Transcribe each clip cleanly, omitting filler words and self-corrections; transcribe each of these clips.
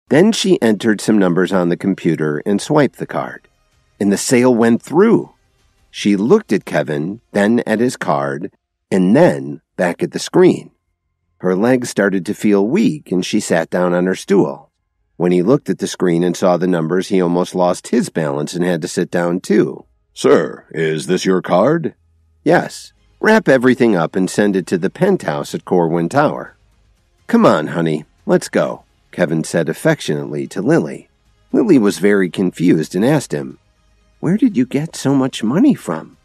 Then she entered some numbers on the computer and swiped the card. And the sale went through. She looked at Kevin, then at his card, and then back at the screen. Her legs started to feel weak, and she sat down on her stool. When he looked at the screen and saw the numbers, he almost lost his balance and had to sit down too. "Sir, is this your card?" "Yes. Wrap everything up and send it to the penthouse at Corwin Tower." "Come on, honey, let's go," Kevin said affectionately to Lily. Lily was very confused and asked him, "Where did you get so much money from?"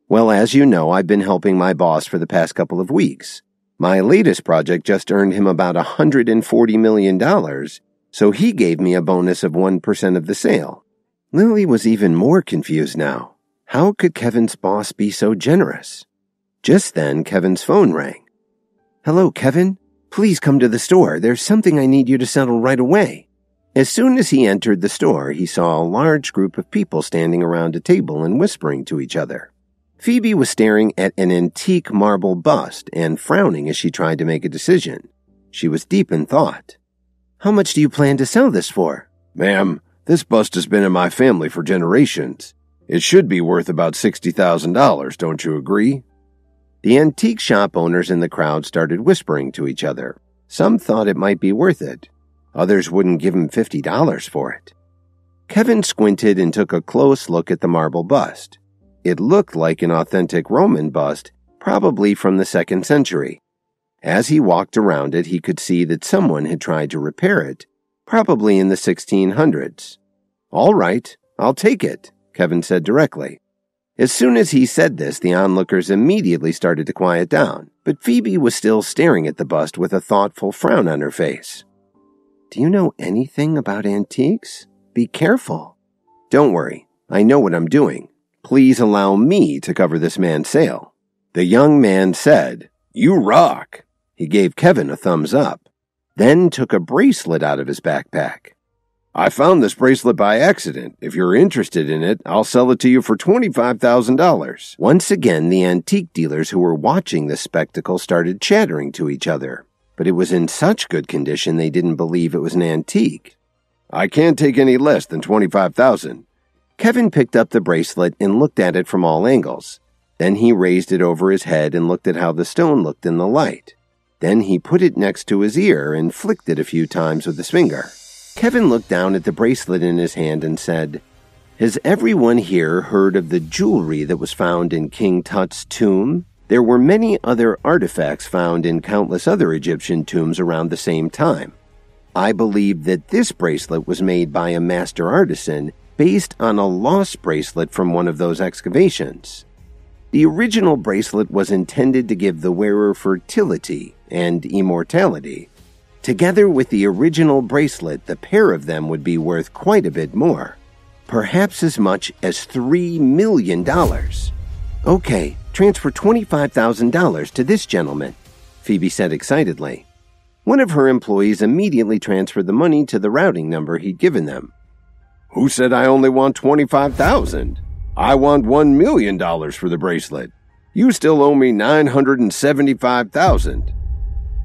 "Well, as you know, I've been helping my boss for the past couple of weeks. My latest project just earned him about $140 million, so he gave me a bonus of 1% of the sale." Lily was even more confused now. How could Kevin's boss be so generous? Just then, Kevin's phone rang. "Hello, Kevin. Please come to the store. There's something I need you to settle right away." As soon as he entered the store, he saw a large group of people standing around a table and whispering to each other. Phoebe was staring at an antique marble bust and frowning as she tried to make a decision. She was deep in thought. "How much do you plan to sell this for?" "Ma'am, this bust has been in my family for generations. It should be worth about $60,000, don't you agree?" The antique shop owners in the crowd started whispering to each other. Some thought it might be worth it. Others wouldn't give him $50 for it. Kevin squinted and took a close look at the marble bust. It looked like an authentic Roman bust, probably from the 2nd century. As he walked around it, he could see that someone had tried to repair it, probably in the 1600s. "All right, I'll take it," Kevin said directly. As soon as he said this, the onlookers immediately started to quiet down, but Phoebe was still staring at the bust with a thoughtful frown on her face. "Do you know anything about antiques? Be careful." "Don't worry, I know what I'm doing. Please allow me to cover this man's sale." The young man said, "You rock." He gave Kevin a thumbs up, then took a bracelet out of his backpack. "I found this bracelet by accident. If you're interested in it, I'll sell it to you for $25,000. Once again, the antique dealers who were watching this spectacle started chattering to each other, but it was in such good condition they didn't believe it was an antique. "I can't take any less than $25,000. Kevin picked up the bracelet and looked at it from all angles. Then he raised it over his head and looked at how the stone looked in the light. Then he put it next to his ear and flicked it a few times with his finger. Kevin looked down at the bracelet in his hand and said, "Has everyone here heard of the jewelry that was found in King Tut's tomb? There were many other artifacts found in countless other Egyptian tombs around the same time. I believe that this bracelet was made by a master artisan based on a lost bracelet from one of those excavations. The original bracelet was intended to give the wearer fertility and immortality. Together with the original bracelet, the pair of them would be worth quite a bit more, perhaps as much as $3 million. Okay, transfer $25,000 to this gentleman," Phoebe said excitedly. One of her employees immediately transferred the money to the routing number he'd given them. "Who said I only want $25,000? I want $1 million for the bracelet. You still owe me $975,000.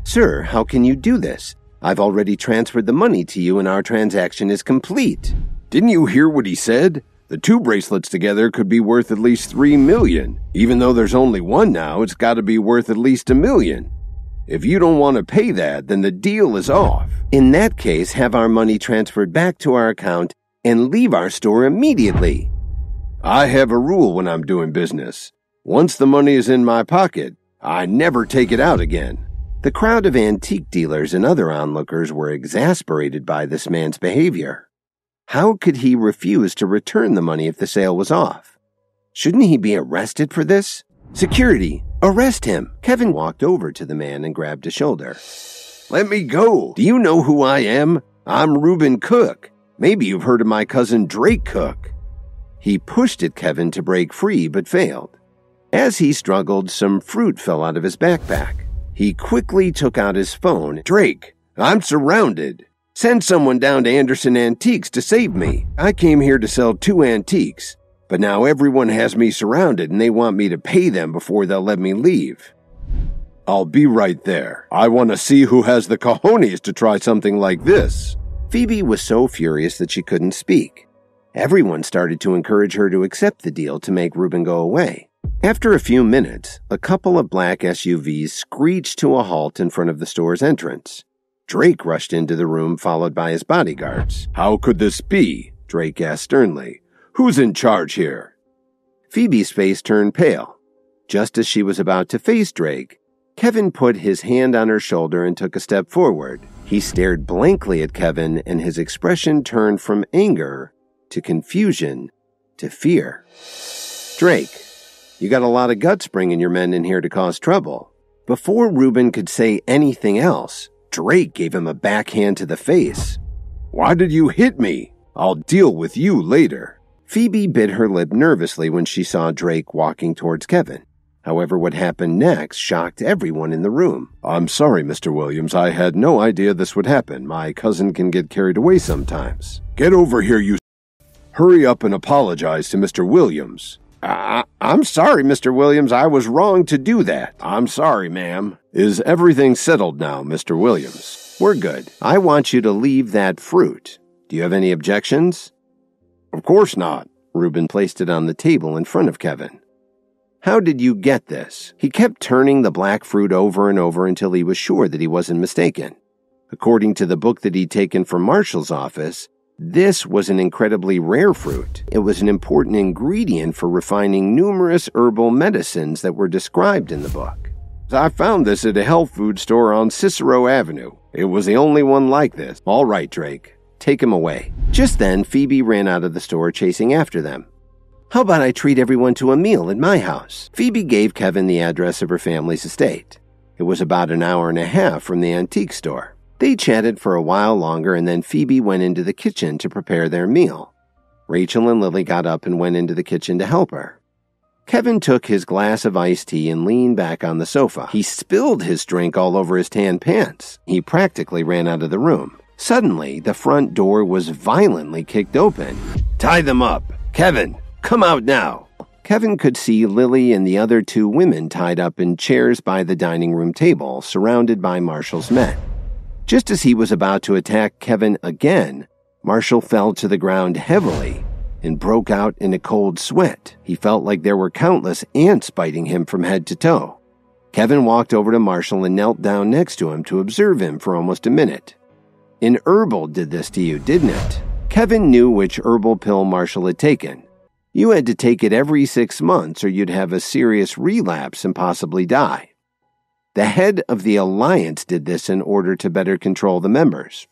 "Sir, how can you do this? I've already transferred the money to you and our transaction is complete." "Didn't you hear what he said? The two bracelets together could be worth at least $3 million. Even though there's only one now, it's got to be worth at least $1 million. If you don't want to pay that, then the deal is off." "In that case, have our money transferred back to our account and leave our store immediately." "I have a rule when I'm doing business. Once the money is in my pocket, I never take it out again." The crowd of antique dealers and other onlookers were exasperated by this man's behavior. How could he refuse to return the money if the sale was off? Shouldn't he be arrested for this? "Security, arrest him!" Kevin walked over to the man and grabbed his shoulder. "Let me go! Do you know who I am? I'm Reuben Cook. Maybe you've heard of my cousin Drake Cook." He pushed at Kevin to break free but failed. As he struggled, some fruit fell out of his backpack. He quickly took out his phone. "Drake, I'm surrounded. Send someone down to Anderson Antiques to save me. I came here to sell 2 antiques, but now everyone has me surrounded and they want me to pay them before they'll let me leave." "I'll be right there. I want to see who has the cojones to try something like this." Phoebe was so furious that she couldn't speak. Everyone started to encourage her to accept the deal to make Reuben go away. After a few minutes, a couple of black SUVs screeched to a halt in front of the store's entrance. Drake rushed into the room, followed by his bodyguards. "How could this be?" Drake asked sternly. "Who's in charge here?" Phoebe's face turned pale. Just as she was about to face Drake, Kevin put his hand on her shoulder and took a step forward. He stared blankly at Kevin, and his expression turned from anger to confusion to fear. "Drake, you got a lot of guts bringing your men in here to cause trouble." Before Reuben could say anything else, Drake gave him a backhand to the face. "Why did you hit me? I'll deal with you later." Phoebe bit her lip nervously when she saw Drake walking towards Kevin. However, what happened next shocked everyone in the room. "I'm sorry, Mr. Williams. I had no idea this would happen. My cousin can get carried away sometimes." "Get over here, you. Hurry up and apologize to Mr. Williams." I'm sorry, Mr. Williams. I was wrong to do that." "I'm sorry, ma'am." "Is everything settled now, Mr. Williams?" "We're good. I want you to leave that fruit. Do you have any objections?" "Of course not." Reuben placed it on the table in front of Kevin. "How did you get this?" He kept turning the black fruit over and over until he was sure that he wasn't mistaken. According to the book that he'd taken from Marshall's office, this was an incredibly rare fruit. It was an important ingredient for refining numerous herbal medicines that were described in the book. "I found this at a health food store on Cicero Avenue. It was the only one like this." "All right, Drake. Take him away." Just then, Phoebe ran out of the store chasing after them. "How about I treat everyone to a meal at my house?" Phoebe gave Kevin the address of her family's estate. It was about an hour and a half from the antique store. They chatted for a while longer, and then Phoebe went into the kitchen to prepare their meal. Rachel and Lily got up and went into the kitchen to help her. Kevin took his glass of iced tea and leaned back on the sofa. He spilled his drink all over his tan pants. He practically ran out of the room. Suddenly, the front door was violently kicked open. "Tie them up! Kevin, come out now!" Kevin could see Lily and the other two women tied up in chairs by the dining room table, surrounded by Marshall's men. Just as he was about to attack Kevin again, Marshall fell to the ground heavily and broke out in a cold sweat. He felt like there were countless ants biting him from head to toe. Kevin walked over to Marshall and knelt down next to him to observe him for almost a minute. "An herbal did this to you, didn't it?" Kevin knew which herbal pill Marshall had taken. "You had to take it every 6 months or you'd have a serious relapse and possibly die. The head of the Alliance did this in order to better control the members.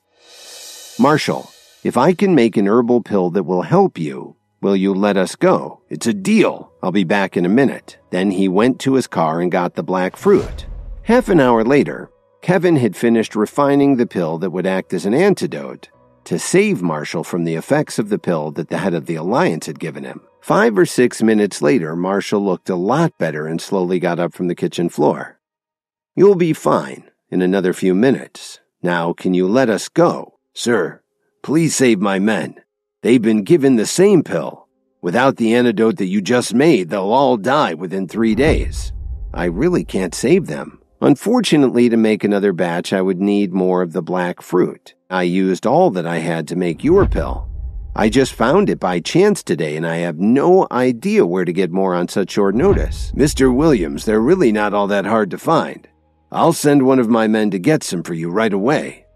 Marshall, if I can make an herbal pill that will help you, will you let us go?" "It's a deal. I'll be back in a minute." Then he went to his car and got the black fruit. Half an hour later, Kevin had finished refining the pill that would act as an antidote to save Marshall from the effects of the pill that the head of the Alliance had given him. 5 or 6 minutes later, Marshall looked a lot better and slowly got up from the kitchen floor. "You'll be fine in another few minutes. Now, can you let us go?" "Sir, please save my men. They've been given the same pill. Without the antidote that you just made, they'll all die within 3 days. "I really can't save them. Unfortunately, to make another batch, I would need more of the black fruit. I used all that I had to make your pill. I just found it by chance today, and I have no idea where to get more on such short notice." "Mr. Williams, they're really not all that hard to find. I'll send one of my men to get some for you right away."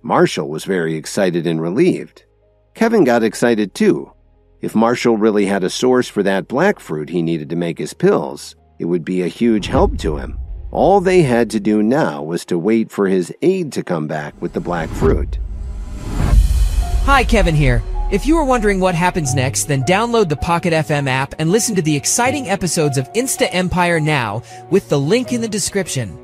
Marshall was very excited and relieved. Kevin got excited too. If Marshall really had a source for that black fruit he needed to make his pills, it would be a huge help to him. All they had to do now was to wait for his aide to come back with the black fruit. Hi, Kevin here. If you are wondering what happens next, then download the Pocket FM app and listen to the exciting episodes of Insta Empire now with the link in the description.